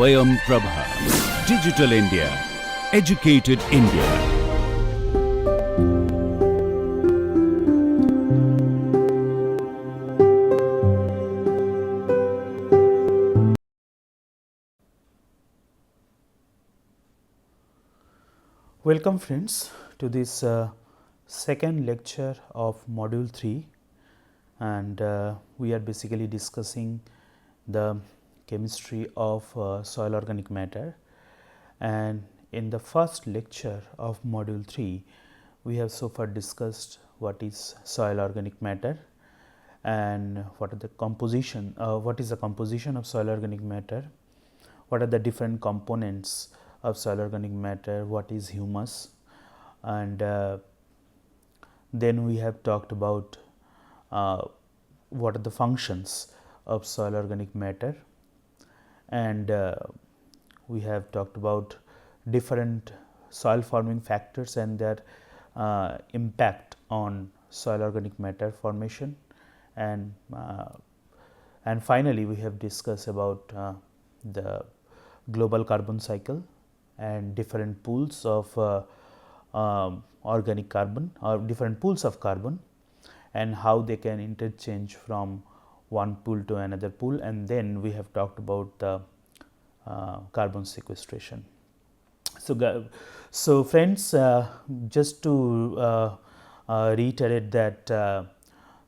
Swayam Prabha. Digital India. Educated India. Welcome friends to this second lecture of module 3, and we are basically discussing the chemistry of soil organic matter. And in the first lecture of module 3, we have so far discussed what is soil organic matter and what is the composition of soil organic matter, what are the different components of soil organic matter, what is humus, and then we have talked about what are the functions of soil organic matter, and we have talked about different soil forming factors and their impact on soil organic matter formation, and finally we have discussed about the global carbon cycle and different pools of organic carbon or different pools of carbon and how they can interchange from one pool to another pool, and then we have talked about the carbon sequestration. So friends, just to reiterate that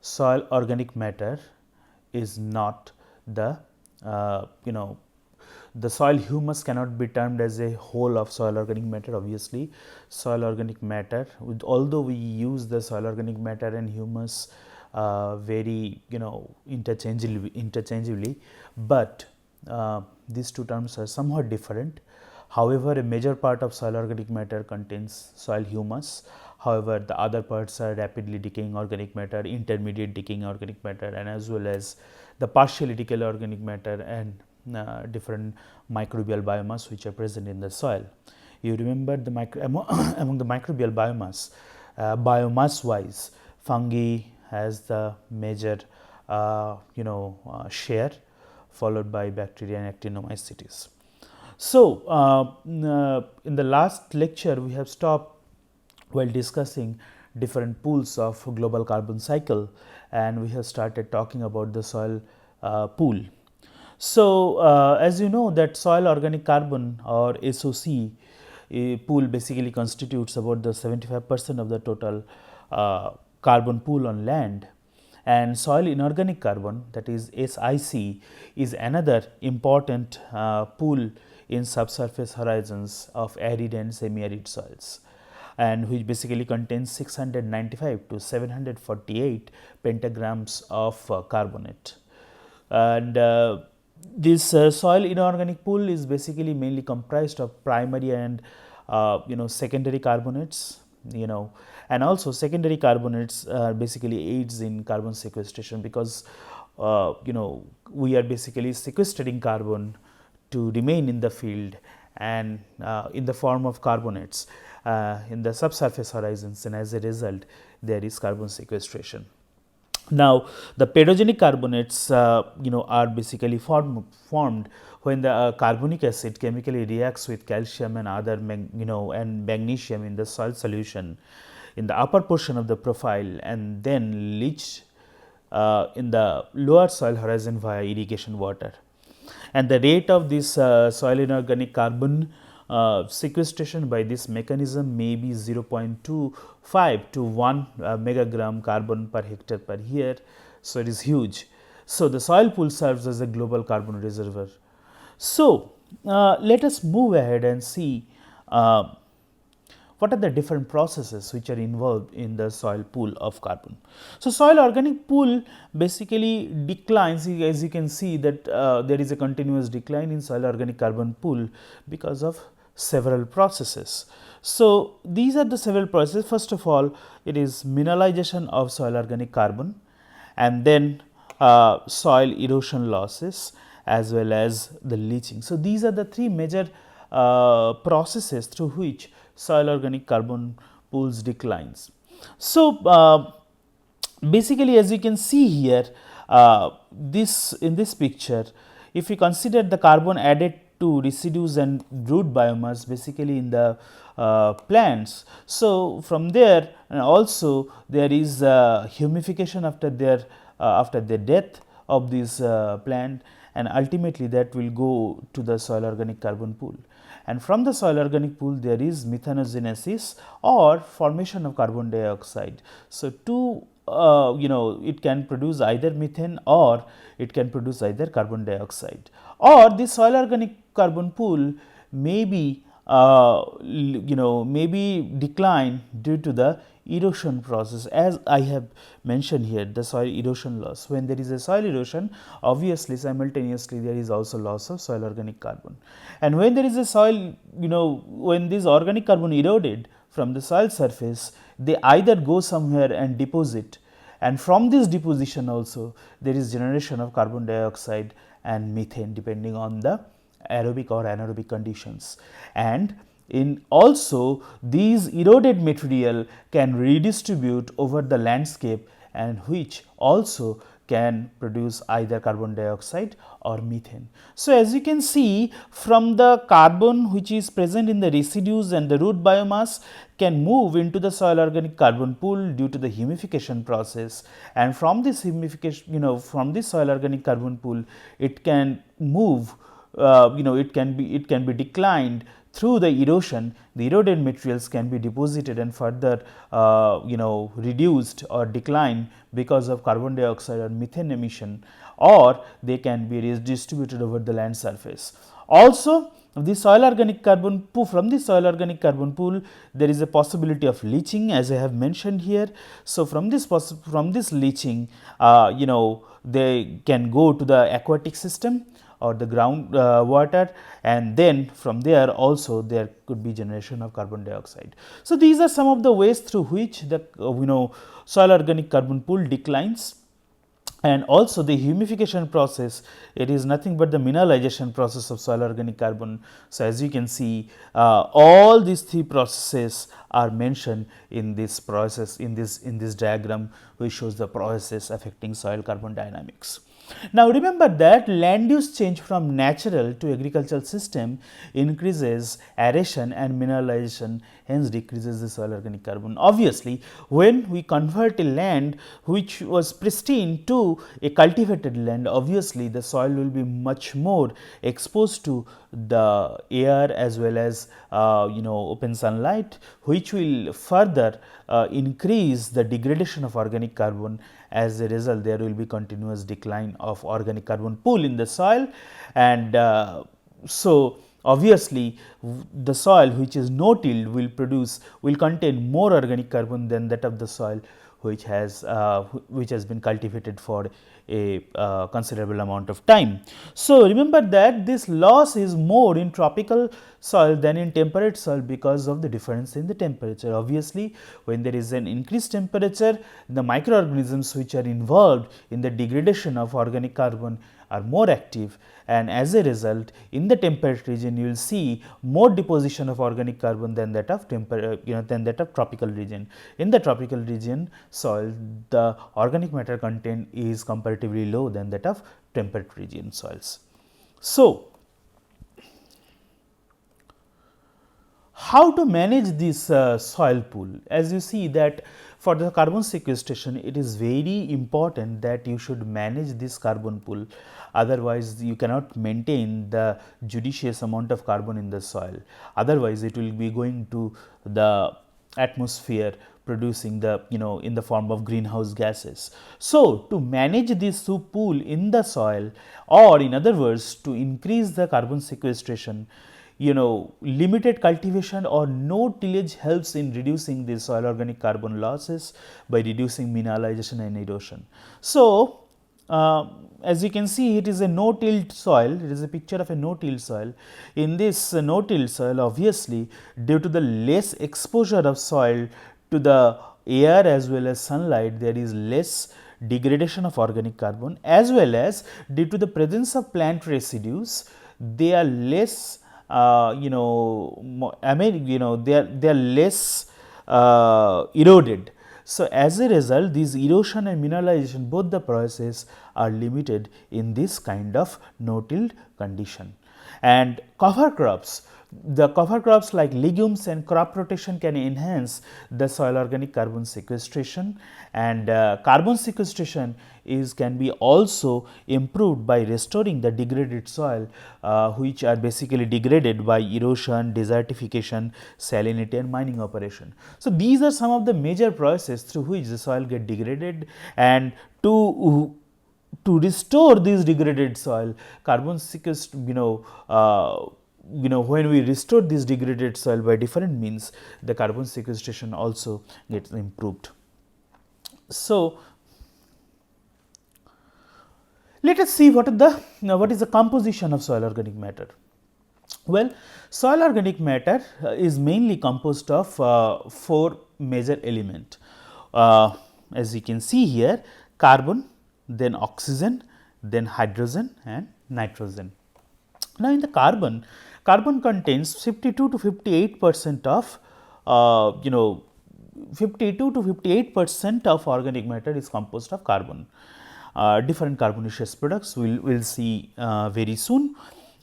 soil organic matter is not the the soil humus cannot be termed as a whole of soil organic matter. Obviously, soil organic matter, although we use the soil organic matter and humus very interchangeably, but these two terms are somewhat different. However, a major part of soil organic matter contains soil humus. However, the other parts are rapidly decaying organic matter, intermediate decaying organic matter, and as well as the partially decayed organic matter and different microbial biomass which are present in the soil. You remember the among the microbial biomass, biomass wise, fungi has the major share, followed by bacteria and actinomycetes. So in the last lecture we have stopped while discussing different pools of global carbon cycle, and we have started talking about the soil pool. So as you know that soil organic carbon or SOC pool basically constitutes about the 75% of the total carbon pool on land, and soil inorganic carbon, that is SiC, is another important pool in subsurface horizons of arid and semi-arid soils, and which basically contains 695 to 748 pentagrams of carbonate. And this soil inorganic pool is basically mainly comprised of primary and secondary carbonates, and also secondary carbonates basically aids in carbon sequestration, because we are basically sequestrating carbon to remain in the field and in the form of carbonates in the subsurface horizons, and as a result there is carbon sequestration. Now, the pedogenic carbonates are basically formed when the carbonic acid chemically reacts with calcium and other and magnesium in the soil solution in the upper portion of the profile, and then leach in the lower soil horizon via irrigation water. And the rate of this soil inorganic carbon sequestration by this mechanism may be 0.25 to 1 megagram carbon per hectare per year. So, it is huge. So, the soil pool serves as a global carbon reservoir. So, let us move ahead and see what are the different processes which are involved in the soil pool of carbon. So, soil organic pool basically declines, as you can see that there is a continuous decline in soil organic carbon pool because of several processes. So, these are the several processes. First of all, it is mineralization of soil organic carbon, and then soil erosion losses as well as the leaching. So, these are the three major processes through which soil organic carbon pools declines. So, basically as you can see here in this picture, if we consider the carbon added to residues and root biomass basically in the plants. So, from there also there is humification after their death of this plant, and ultimately that will go to the soil organic carbon pool. And from the soil organic pool there is methanogenesis or formation of carbon dioxide. So, it can produce either methane or it can produce either carbon dioxide, or the soil organic carbon pool may be maybe decline due to the erosion process, as I have mentioned here, the soil erosion loss. When there is a soil erosion, obviously simultaneously there is also loss of soil organic carbon, and when there is a soil, when this organic carbon eroded from the soil surface, they either go somewhere and deposit, and from this deposition also there is generation of carbon dioxide and methane depending on the aerobic or anaerobic conditions. And in also these eroded material can redistribute over the landscape, and which also can produce either carbon dioxide or methane. So, as you can see, from the carbon which is present in the residues and the root biomass can move into the soil organic carbon pool due to the humification process, and from this humification, from this soil organic carbon pool it can move, it can be declined through the erosion. The eroded materials can be deposited and further reduced or declined because of carbon dioxide or methane emission, or they can be redistributed over the land surface. Also, the soil organic carbon pool, from the soil organic carbon pool there is a possibility of leaching, as I have mentioned here. So, from this leaching, they can go to the aquatic system or the ground water, and then from there also there could be generation of carbon dioxide. So, these are some of the ways through which the soil organic carbon pool declines. And also the humification process, it is nothing but the mineralization process of soil organic carbon. So, as you can see, all these three processes are mentioned in this process, in this diagram, which shows the process affecting soil carbon dynamics. Now, remember that land use change from natural to agricultural system increases aeration and mineralization, hence decreases the soil organic carbon. Obviously, when we convert a land which was pristine to a cultivated land, obviously the soil will be much more exposed to the air as well as open sunlight, which will further increase the degradation of organic carbon. As a result, there will be continuous decline of organic carbon pool in the soil, and so obviously the soil which is no-tilled will contain more organic carbon than that of the soil which has been cultivated for a considerable amount of time. So, remember that this loss is more in tropical soil than in temperate soil because of the difference in the temperature. Obviously, when there is an increased temperature, the microorganisms which are involved in the degradation of organic carbon are more active, and as a result in the temperate region you will see more deposition of organic carbon than that of tropical region. In the tropical region soil, the organic matter content is comparatively low than that of temperate region soils. So, how to manage this soil pool? As you see that for the carbon sequestration, it is very important that you should manage this carbon pool, otherwise you cannot maintain the judicious amount of carbon in the soil, otherwise it will be going to the atmosphere producing the in the form of greenhouse gases. So, to manage this pool in the soil, or in other words to increase the carbon sequestration, limited cultivation or no tillage helps in reducing the soil organic carbon losses by reducing mineralization and erosion. So, as you can see, it is a no-tilled soil, it is a picture of a no-tilled soil. In this no-tilled soil, obviously due to the less exposure of soil to the air as well as sunlight, there is less degradation of organic carbon, as well as due to the presence of plant residues, they are less they are less eroded. So, as a result, these erosion and mineralization, both the processes are limited in this kind of no-tilled condition. And cover crops, the cover crops like legumes and crop rotation can enhance the soil organic carbon sequestration, and carbon sequestration can be also improved by restoring the degraded soil, which are basically degraded by erosion, desertification, salinity and mining operation. So, these are some of the major processes through which the soil get degraded, and to restore this degraded soil, carbon sequestration, when we restore this degraded soil by different means, the carbon sequestration also gets improved. So, let us see what is the composition of soil organic matter. Well, soil organic matter is mainly composed of 4 major elements. As you can see here, carbon, then oxygen, then hydrogen and nitrogen. Now, in the carbon contains 52 to 58% of 52 to 58% of organic matter is composed of carbon. Different carbonaceous products we will see very soon,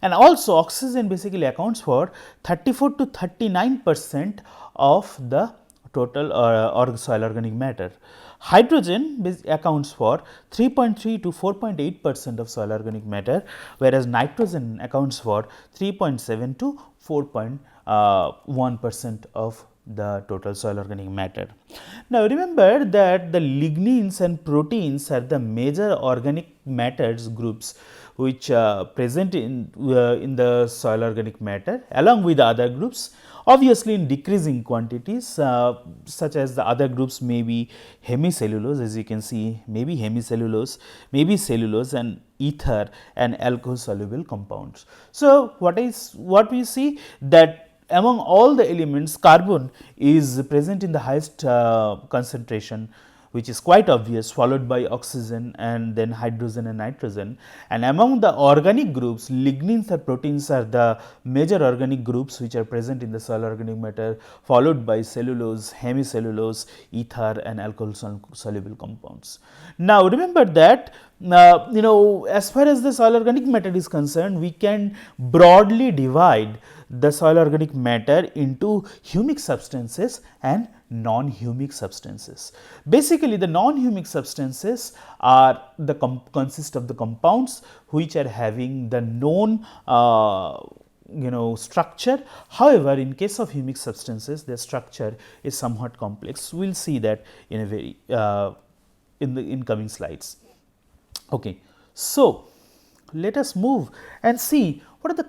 and also oxygen basically accounts for 34 to 39% of the total soil organic matter. Hydrogen accounts for 3.3 to 4.8% of soil organic matter, whereas nitrogen accounts for 3.7 to 4.1% of the total soil organic matter. Now, remember that the lignins and proteins are the major organic matters groups which present in the soil organic matter, along with the other groups, obviously in decreasing quantities, such as the other groups may be hemicellulose, as you can see, maybe hemicellulose, maybe cellulose and ether and alcohol soluble compounds. So, what we see that among all the elements, carbon is present in the highest concentration, which is quite obvious, followed by oxygen and then hydrogen and nitrogen. And among the organic groups, lignins or proteins are the major organic groups which are present in the soil organic matter, followed by cellulose, hemicellulose, ether and alcohol soluble compounds. Now, remember that as far as the soil organic matter is concerned, we can broadly divide the soil organic matter into humic substances and non-humic substances. Basically, the non-humic substances are consist of the compounds which are having the known structure. However, in case of humic substances, their structure is somewhat complex. We will see that in a very in the incoming slides. Okay. So, let us move and see what are the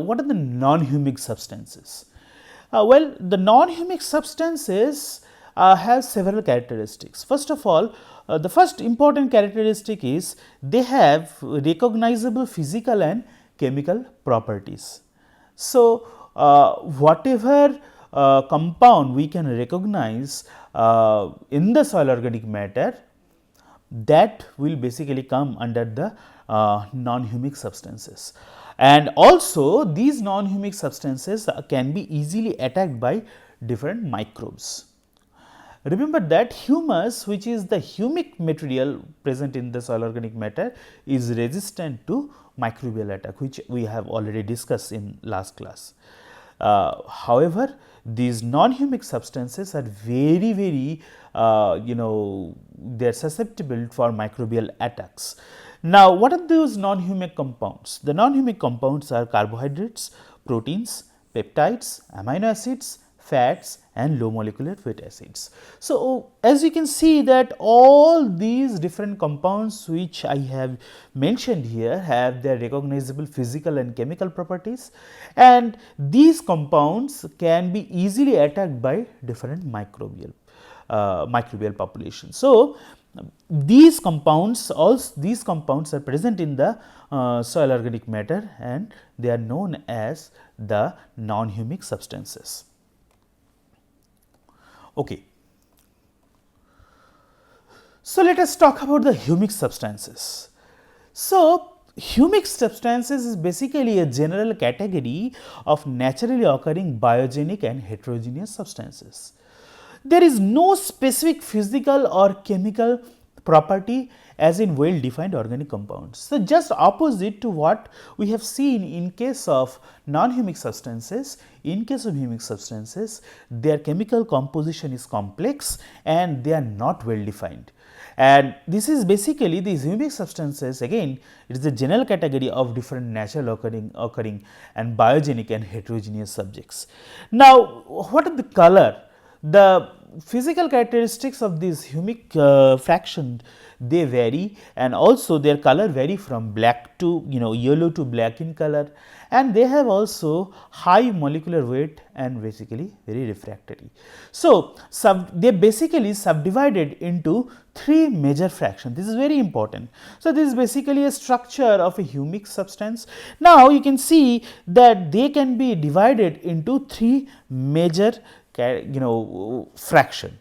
what are the non-humic substances. Well, the non-humic substances have several characteristics. First of all, the first important characteristic is they have recognizable physical and chemical properties. So, whatever compound we can recognize in the soil organic matter, that will basically come under the non-humic substances. And also these non-humic substances can be easily attacked by different microbes. Remember that humus, which is the humic material present in the soil organic matter, is resistant to microbial attack, which we have already discussed in last class. However, these non-humic substances are very they are susceptible for microbial attacks. Now, what are those non-humic compounds? The non-humic compounds are carbohydrates, proteins, peptides, amino acids, fats and low molecular weight acids. So, as you can see that all these different compounds which I have mentioned here have their recognizable physical and chemical properties, and these compounds can be easily attacked by different microbial populations. So, these compounds are present in the soil organic matter and they are known as the non-humic substances. Okay. So, let us talk about the humic substances. So, humic substances is basically a general category of naturally occurring biogenic and heterogeneous substances. There is no specific physical or chemical property as in well defined organic compounds. So, just opposite to what we have seen in case of non-humic substances. In case of humic substances, their chemical composition is complex and they are not well defined. And this is basically these humic substances, again it is the general category of different natural occurring and biogenic and heterogeneous subjects. Now, what are the color? The physical characteristics of these humic fraction, they vary, and also their color vary from black to yellow to black in color, and they have also high molecular weight and basically very refractory. So, they basically subdivided into 3 major fractions. This is very important. So, this is basically a structure of a humic substance. Now, you can see that they can be divided into 3 major fraction.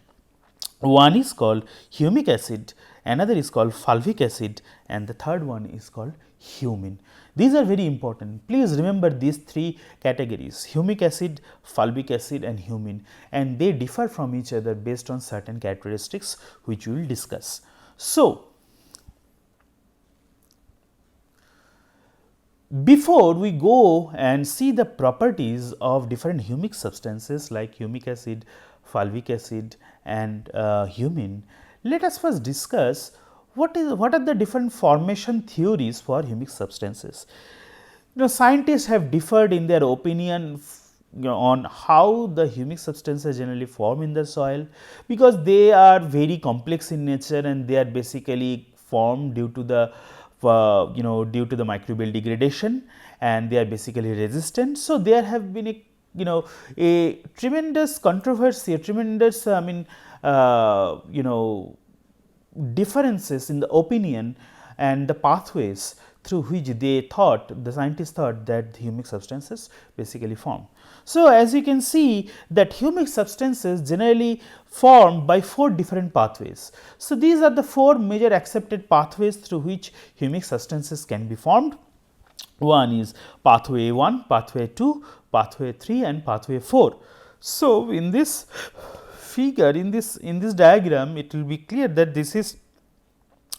One is called humic acid, another is called fulvic acid, and the third one is called humin. These are very important. Please remember these 3 categories: humic acid, fulvic acid and humin, and they differ from each other based on certain characteristics which we will discuss. So, before we go and see the properties of different humic substances like humic acid, fulvic acid and humin, let us first discuss what are the different formation theories for humic substances. Scientists have differed in their opinion on how the humic substances generally form in the soil, because they are very complex in nature and they are basically formed due to the due to the microbial degradation, and they are basically resistant. So, there have been a tremendous controversy, a tremendous differences in the opinion and the pathways through which the scientists thought that the humic substances basically form. So, as you can see that humic substances generally form by 4 different pathways. So, these are the 4 major accepted pathways through which humic substances can be formed. One is pathway 1, pathway 2, pathway 3 and pathway 4. So, in this figure, in this diagram, it will be clear that this is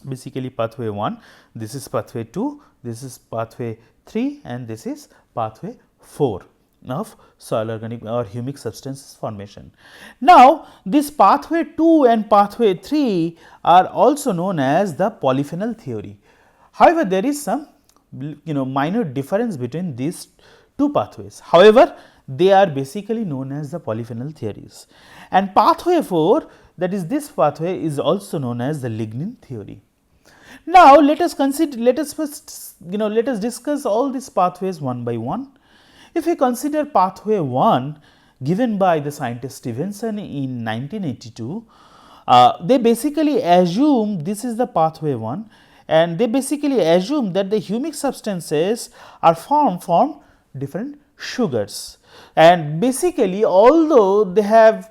basically pathway 1, this is pathway 2, this is pathway 3 and this is pathway 4 of soil organic or humic substances formation. Now, this pathway 2 and pathway 3 are also known as the polyphenol theory. However, there is some minor difference between these 2 pathways. However, they are basically known as the polyphenol theories. And pathway 4, that is this pathway, is also known as the lignin theory. Now, let us first let us discuss all these pathways one by one. If we consider pathway 1 given by the scientist Stevenson in 1982, they basically assume this is the pathway 1, and they basically assume that the humic substances are formed from different sugars. And basically, although they have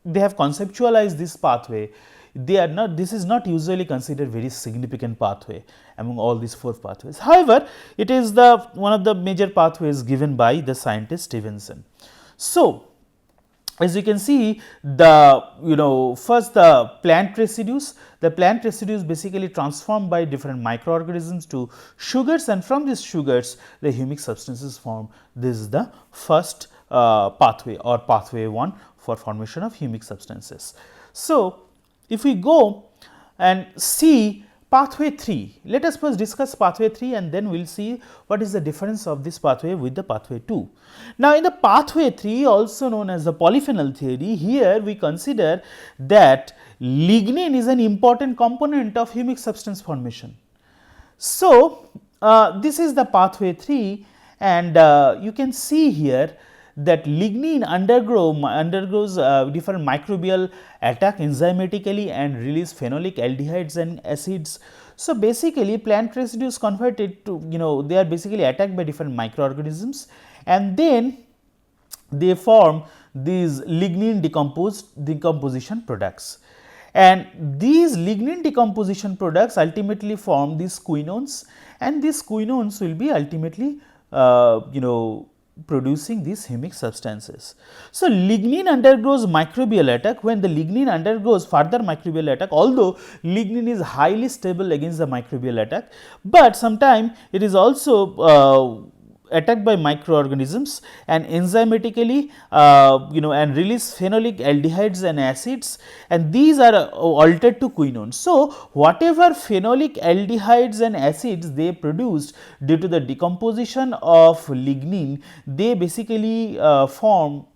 conceptualized this pathway, this is not usually considered very significant pathway among all these 4 pathways. However, it is one of the major pathways given by the scientist Stevenson. So, as you can see, first the plant residues basically transformed by different microorganisms to sugars, and from these sugars the humic substances form. This is the first pathway or pathway 1 for formation of humic substances. So, if we go and see pathway 3, let us first discuss pathway 3 and then we will see what is the difference of this pathway with the pathway 2. Now, in the pathway 3, also known as the polyphenol theory, here we consider that lignin is an important component of humic substance formation. So, this is the pathway 3, and you can see here that lignin undergoes different microbial attack enzymatically and release phenolic aldehydes and acids. So, basically plant residues converted to they are basically attacked by different microorganisms, and then they form these lignin decomposition products, and these lignin decomposition products ultimately form these quinones, and these quinones will be ultimately producing these humic substances. So, lignin undergoes microbial attack. When the lignin undergoes further microbial attack, although lignin is highly stable against the microbial attack, but sometimes it is also attacked by microorganisms and enzymatically and release phenolic aldehydes and acids, and these are altered to quinones. So, whatever phenolic aldehydes and acids they produced due to the decomposition of lignin, they basically form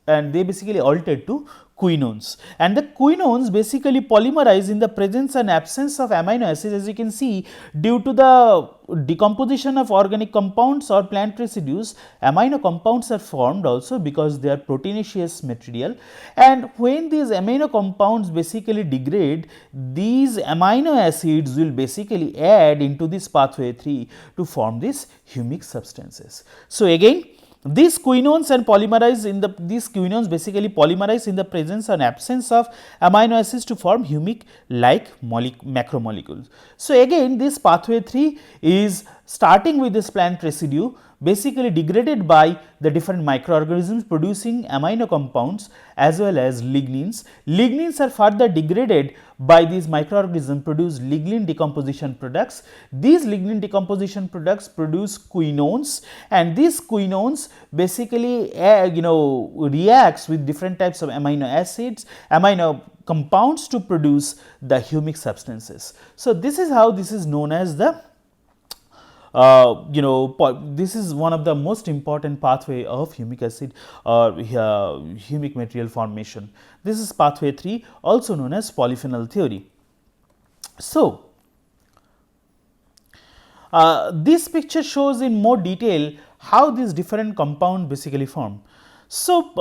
and they basically altered to quinones, and the quinones basically polymerize in the presence and absence of amino acids. As you can see, due to the decomposition of organic compounds or plant residues, amino compounds are formed also because they are proteinaceous material, and when these amino compounds basically degrade, these amino acids will basically add into this pathway 3 to form these humic substances. So, again these quinones basically polymerize in the presence and absence of amino acids to form humic like macromolecules. So, again this pathway 3 is starting with this plant residue basically degraded by the different microorganisms producing amino compounds as well as lignins. Lignins are further degraded by these microorganisms produce lignin decomposition products. These lignin decomposition products produce quinones, and these quinones basically reacts with different types of amino acids, amino compounds to produce the humic substances. So, this is how this is known as the this is one of the most important pathway of humic acid or humic material formation. This is pathway 3, also known as polyphenol theory. So, this picture shows in more detail how these different compounds basically form. So,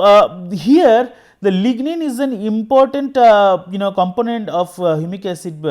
here the lignin is an important component of humic acid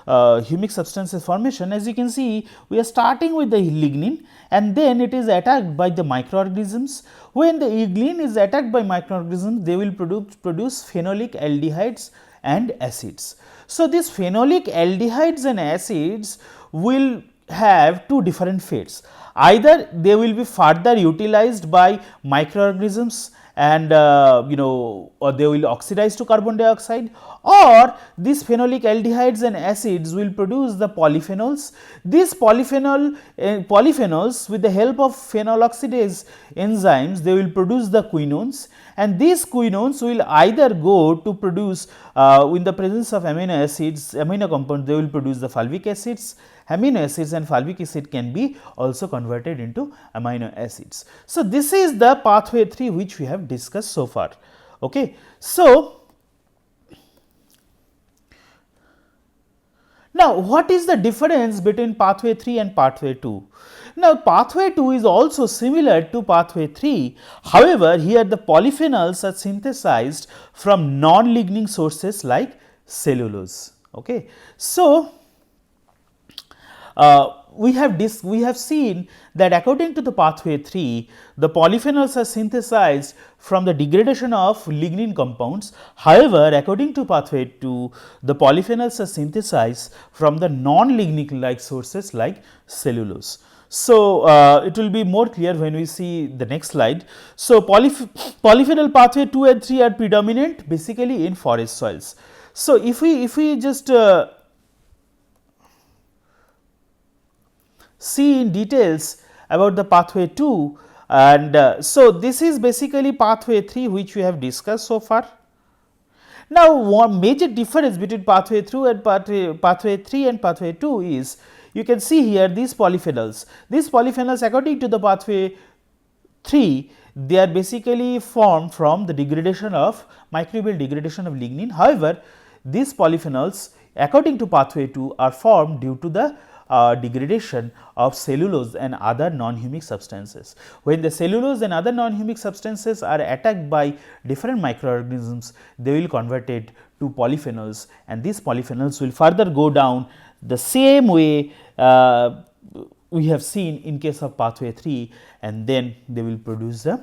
humic substances formation. As you can see, we are starting with the lignin and then it is attacked by the microorganisms. When the lignin is attacked by microorganisms, they will produce phenolic aldehydes and acids. So, these phenolic aldehydes and acids will have two different fates. Either they will be further utilized by microorganisms and or they will oxidize to carbon dioxide, or these phenolic aldehydes and acids will produce the polyphenols. These polyphenols with the help of phenol oxidase enzymes, they will produce the quinones, and these quinones will either go to produce in the presence of amino acids, amino compounds, they will produce the fulvic acids. Amino acids and fulvic acid can be also converted into amino acids. So, this is the pathway 3 which we have discussed so far. Okay. So, now what is the difference between pathway 3 and pathway 2? Now, pathway 2 is also similar to pathway 3. However, here the polyphenols are synthesized from non-lignin sources like cellulose. Okay. So, we have seen that according to the pathway 3, the polyphenols are synthesized from the degradation of lignin compounds. However, according to pathway 2, the polyphenols are synthesized from the non-lignin like sources like cellulose. So, it will be more clear when we see the next slide. So, polyphenol pathway 2 and 3 are predominant basically in forest soils. So, if we just see in details about the pathway 2, and so this is basically pathway 3 which we have discussed so far. Now, one major difference between pathway 2 and pathway 3 and pathway 2 is, you can see here these polyphenols. These polyphenols according to the pathway 3, they are basically formed from the degradation of microbial degradation of lignin. However, these polyphenols according to pathway 2 are formed due to the degradation of cellulose and other non-humic substances. When the cellulose and other non-humic substances are attacked by different microorganisms, they will convert it to polyphenols, and these polyphenols will further go down the same way we have seen in case of pathway 3, and then they will produce the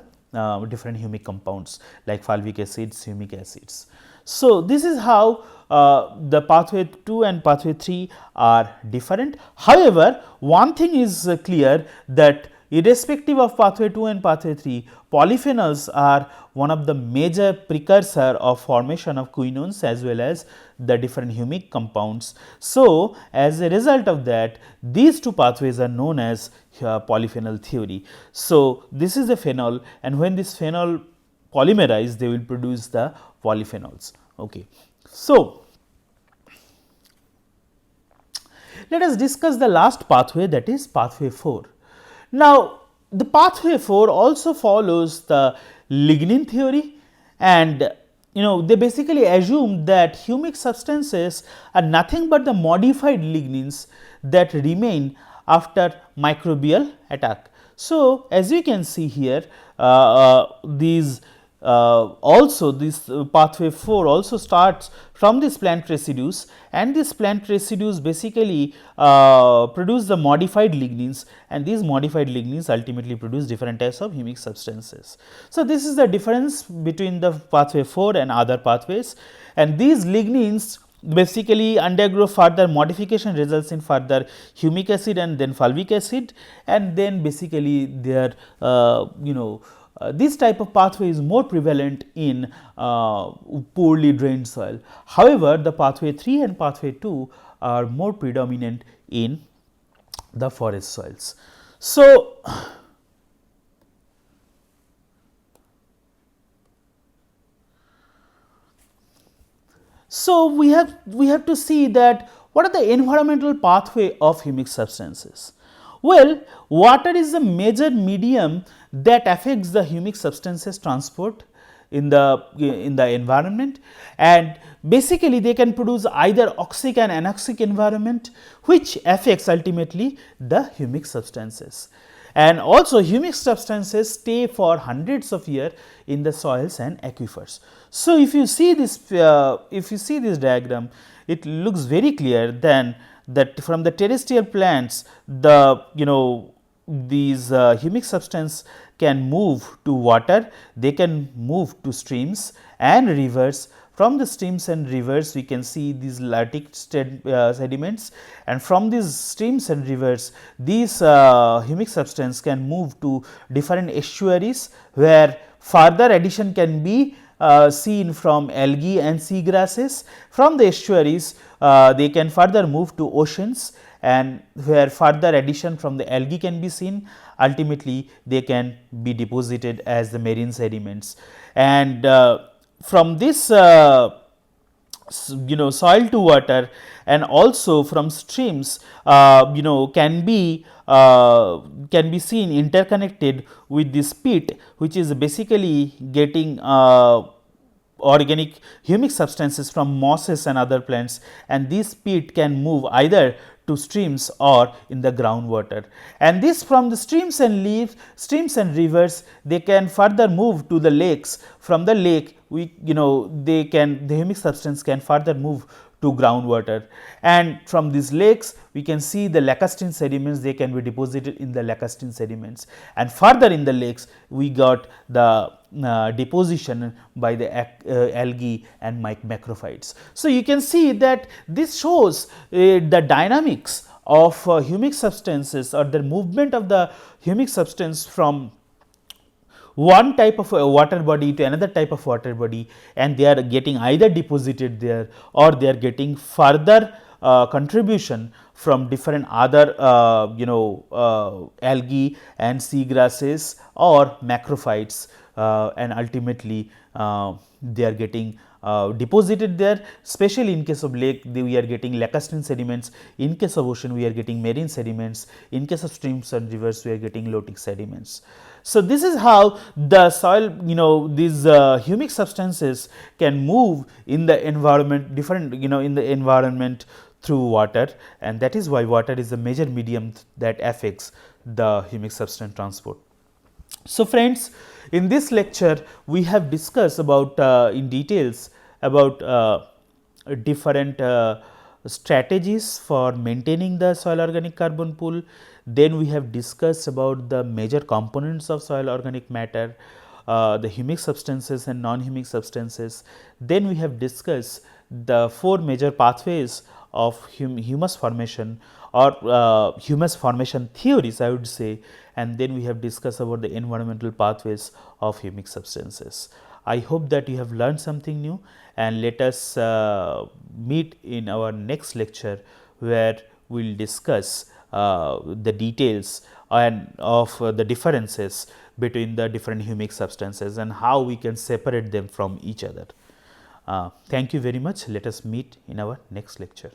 different humic compounds like fulvic acids, humic acids. So, this is how the pathway 2 and pathway 3 are different. However, one thing is clear, that irrespective of pathway 2 and pathway 3, polyphenols are one of the major precursor of formation of quinones as well as the different humic compounds. So, as a result of that, these two pathways are known as polyphenol theory. So, this is a phenol, and when this phenol polymerize, they will produce the polyphenols. Okay. So, let us discuss the last pathway, that is pathway 4. Now, the pathway 4 also follows the lignin theory, and they basically assume that humic substances are nothing but the modified lignins that remain after microbial attack. So, as you can see here, these this pathway 4 also starts from these plant residues, and these plant residues basically produce the modified lignins, and these modified lignins ultimately produce different types of humic substances. So, this is the difference between the pathway 4 and other pathways, and these lignins basically undergo further modification, results in further humic acid and then fulvic acid, and then basically their this type of pathway is more prevalent in poorly drained soil. However, the pathway 3 and pathway 2 are more predominant in the forest soils. So, we have to see that what are the environmental pathway of humic substances. Well, water is the major medium that affects the humic substances transport in the environment, and basically they can produce either oxic and anoxic environment, which affects ultimately the humic substances. And also humic substances stay for hundreds of years in the soils and aquifers. So, if you see this diagram, it looks very clear then that from the terrestrial plants, these humic substance can move to water, they can move to streams and rivers. From the streams and rivers, we can see these latic sediments, and from these streams and rivers, these humic substance can move to different estuaries, where further addition can be seen from algae and seagrasses. From the estuaries, they can further move to oceans, and where further addition from the algae can be seen. Ultimately, they can be deposited as the marine sediments, and from this soil to water and also from streams can be seen interconnected with this peat, which is basically getting organic humic substances from mosses and other plants, and this peat can move either to streams or in the groundwater, and this from the streams and rivers, they can further move to the lakes. From the lake, the humic substance can further move to groundwater, and from these lakes we can see the lacustrine sediments, they can be deposited in the lacustrine sediments, and further in the lakes we got the deposition by the algae and macrophytes. So, you can see that this shows the dynamics of humic substances, or the movement of the humic substance from one type of water body to another type of water body, and they are getting either deposited there or they are getting further contribution from different other algae and seagrasses or macrophytes, and ultimately they are getting deposited there. Especially in case of lake, we are getting lacustrine sediments. In case of ocean, we are getting marine sediments. In case of streams and rivers, we are getting lotic sediments. So, this is how the soil, these humic substances can move in the environment, in the environment through water, and that is why water is the major medium that affects the humic substance transport. So, friends, in this lecture we have discussed about in details about different strategies for maintaining the soil organic carbon pool. Then we have discussed about the major components of soil organic matter, the humic substances and non-humic substances. Then we have discussed the 4 major pathways of humus formation or humus formation theories, I would say, and then we have discussed about the environmental pathways of humic substances. I hope that you have learned something new, and let us meet in our next lecture, where we will discuss the details and of the differences between the different humic substances and how we can separate them from each other. Thank you very much. Let us meet in our next lecture.